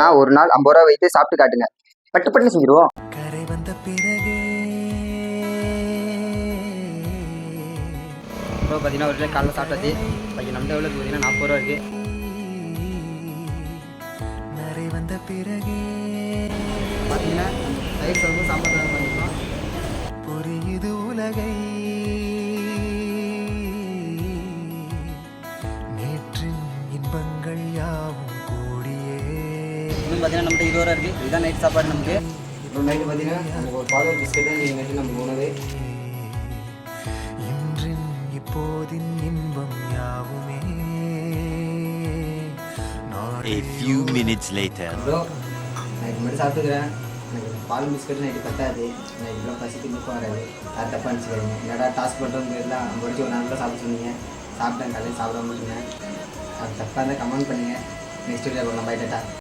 நான் ஒரு நாள் 50 ரூபா வைத்து சாப்பிட்டு காட்டுங்க, பட்டு பட்டுன்னு செஞ்சிருவோம். கரை வந்த பிறகு இப்போ பார்த்தீங்கன்னா ஒரு கிலோ காலைல சாப்பிட்டாச்சு. பாக்கி நம்ம எவ்வளோ பார்த்தீங்கன்னா 40 ரூபா இருக்குது. நரை வந்த பிறகு பார்த்தீங்கன்னா தயிர் சாதமும் சாம்பார் சாதம் பண்ணிக்கலாம். புரியுது உலகை நேற்றின் இன்பங்கள் யாவும் கூடியே. இன்னும் பார்த்தீங்கன்னா நம்மகிட்ட 20 ரூபா இருக்குது. இதுதான் நைட் சாப்பாடு நமக்கு. இப்போ நைட்டு பார்த்தீங்கன்னா நமக்கு ஒரு பால் பிஸ்கெட் தான் நீங்கள் நைட்டு நம்ம உணவு. இன்றின் இப்போதின் இன்பம் யாவுமே A few minutes later. Bro நான் இது மட்டும் சாப்பிட்டுக்கிறேன். எனக்கு பால் பிஸ்கெட் நைட்டு பத்தாது. நான் இவ்வளோ பசிக்கு தூக்கம் வராது. அது தப்பாக நினச்சிக்கிறீங்க. என்னடா டாஸ்க் பண்ணுறோன்னு தெரியல. முடிச்சு ஒரு 4 கிலோ சாப்பிட சொன்னீங்க. சாப்பிட்டேன், காலையில் சாப்பிடாம இருந்தேன். அது தப்பாக இருந்தால் கமெண்ட் பண்ணுங்கள். நெக்ஸ்ட் வீடியோ பண்ணலாம். Bye tata.